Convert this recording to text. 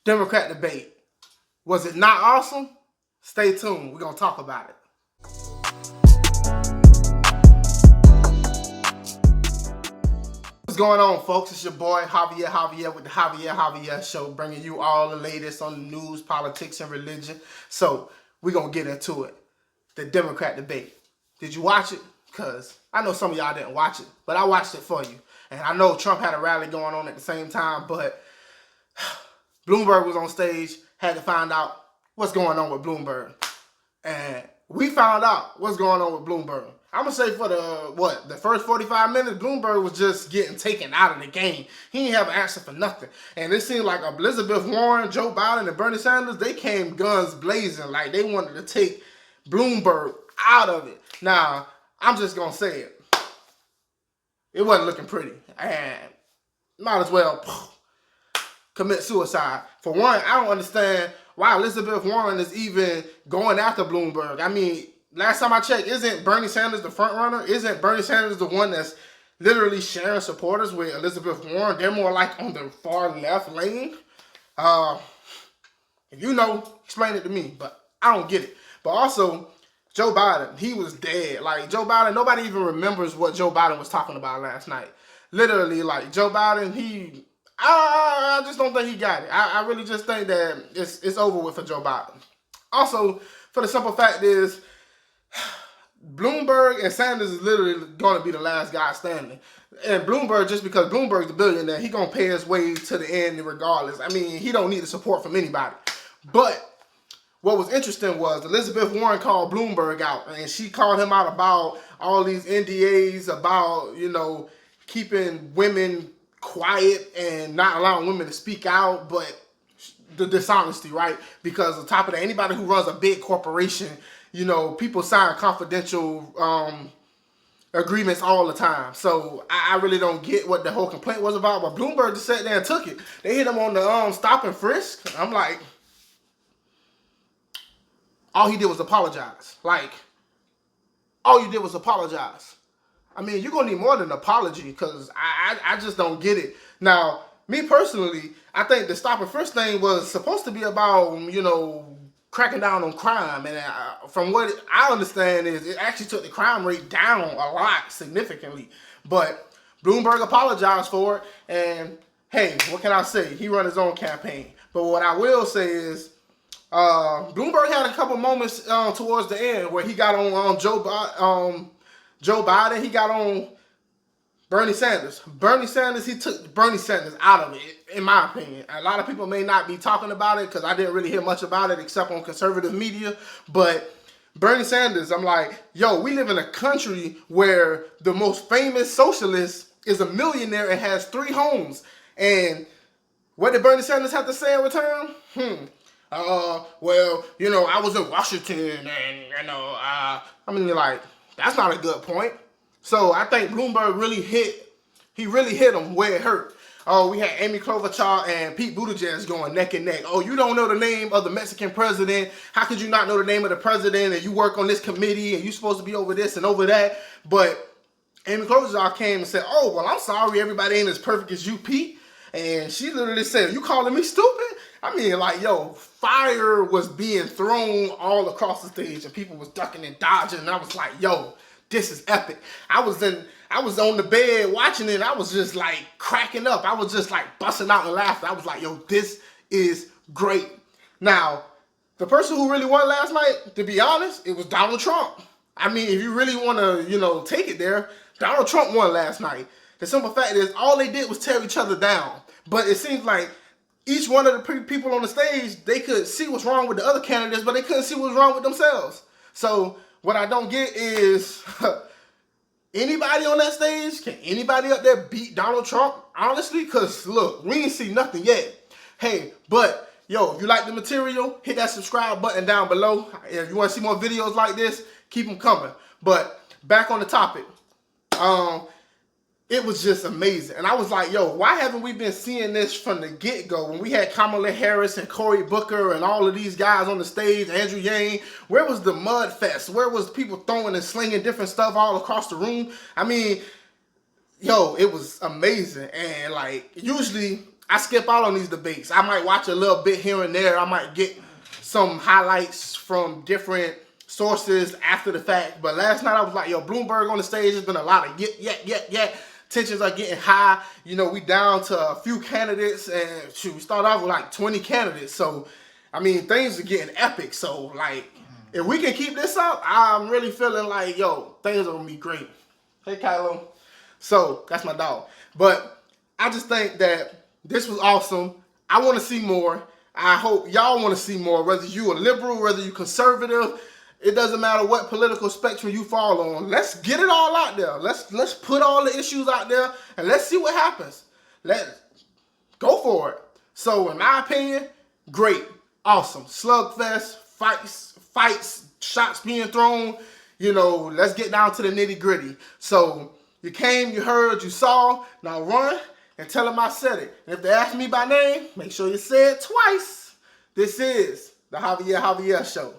Democrat debate. Was it not awesome? Stay tuned. We're going to talk about it. What's going on, folks? It's your boy, Javier Javier with the Javier Javier Show, bringing you all the latest on the news, politics, and religion. So, we're going to get into it. The Democrat debate. Did you watch it? Because I know some of y'all didn't watch it, but I watched it for you. And I know Trump had a rally going on at the same time, but Bloomberg was on stage, had to find out what's going on with Bloomberg. And we found out what's going on with Bloomberg. I'm going to say for the first 45 minutes, Bloomberg was just getting taken out of the game. He didn't have an answer for nothing. And it seemed like Elizabeth Warren, Joe Biden, and Bernie Sanders, they came guns blazing like they wanted to take Bloomberg out of it. Now, I'm just going to say it. It wasn't looking pretty. And might as well commit suicide. For one, I don't understand why Elizabeth Warren is even going after Bloomberg. I mean, last time I checked, isn't Bernie Sanders the front runner? Isn't Bernie Sanders the one that's literally sharing supporters with Elizabeth Warren? They're more like on the far left lane. If you know, explain it to me, but I don't get it. But also, Joe Biden, he was dead. Like, Joe Biden, nobody even remembers what Joe Biden was talking about last night. Literally, like, Joe Biden, I just don't think he got it. I really just think that it's over with for Joe Biden. Also, for the simple fact is, Bloomberg and Sanders is literally going to be the last guy standing. And Bloomberg, just because Bloomberg's the billionaire, he going to pay his way to the end regardless. I mean, he don't need the support from anybody. But what was interesting was Elizabeth Warren called Bloomberg out, and she called him out about all these NDAs, about, you know, keeping women quiet and not allowing women to speak out, but the dishonesty, right? Because on top of that, anybody who runs a big corporation, you know, people sign confidential agreements all the time. So I really don't get what the whole complaint was about, but Bloomberg just sat there and took it. They hit him on the stop and frisk. I'm like, all he did was apologize. Like, all you did was apologize. I mean, you're going to need more than an apology, because I just don't get it. Now, me personally, I think the stop and frisk thing was supposed to be about, you know, cracking down on crime. And from what I understand is it actually took the crime rate down a lot, significantly. But Bloomberg apologized for it. And, hey, what can I say? He run his own campaign. But what I will say is, Bloomberg had a couple moments towards the end where he got on Joe Biden, he got on Bernie Sanders. He took Bernie Sanders out of it, in my opinion. A lot of people may not be talking about it because I didn't really hear much about it except on conservative media. But Bernie Sanders, I'm like, yo, we live in a country where the most famous socialist is a millionaire and has 3 homes. And what did Bernie Sanders have to say in return? Well, you know, I was in Washington and, you know, I mean, like, that's not a good point. So I think Bloomberg really hit him where it hurt. Oh, we had Amy Klobuchar and Pete Buttigieg going neck and neck. Oh, you don't know the name of the Mexican president. How could you not know the name of the president? And you work on this committee and you're supposed to be over this and over that. But Amy Klobuchar came and said, oh, well, I'm sorry, everybody ain't as perfect as you, Pete. And she literally said, you calling me stupid? I mean, like, yo, fire was being thrown all across the stage and people was ducking and dodging. And I was like, yo, this is epic. I was on the bed watching it and I was just like cracking up. I was just like busting out and laughing. I was like, yo, this is great. Now, the person who really won last night, to be honest, it was Donald Trump. I mean, if you really want to, you know, take it there, Donald Trump won last night. The simple fact is all they did was tear each other down. But it seems like each one of the people on the stage, they could see what's wrong with the other candidates, but they couldn't see what's wrong with themselves. So what I don't get is, anybody on that stage, can anybody up there beat Donald Trump? Honestly, because look, we ain't see nothing yet. Hey, but yo, if you like the material, hit that subscribe button down below. If you want to see more videos like this, keep them coming. But back on the topic. It was just amazing. And I was like, yo, why haven't we been seeing this from the get-go? When we had Kamala Harris and Cory Booker and all of these guys on the stage, Andrew Yang, where was the mud fest? Where was people throwing and slinging different stuff all across the room? I mean, yo, it was amazing. And like, usually I skip out on these debates. I might watch a little bit here and there. I might get some highlights from different sources after the fact. But last night I was like, yo, Bloomberg on the stage. There's been a lot of yet. Tensions are getting high. You know, we down to a few candidates, and shoot, we start off with like 20 candidates. So, I mean, things are getting epic. So, like, if we can keep this up, I'm really feeling like, yo, things are gonna be great. Hey, Kylo. So, that's my dog. But I just think that this was awesome. I want to see more. I hope y'all want to see more. Whether you a liberal, whether you conservative, it doesn't matter what political spectrum you fall on. Let's get it all out there. Let's put all the issues out there and let's see what happens. Let's go for it. So, in my opinion, great, awesome, slugfest, fights, shots being thrown. You know, let's get down to the nitty gritty. So, you came, you heard, you saw. Now run and tell them I said it. And if they ask me by name, make sure you say it twice. This is the Javier Javier Show.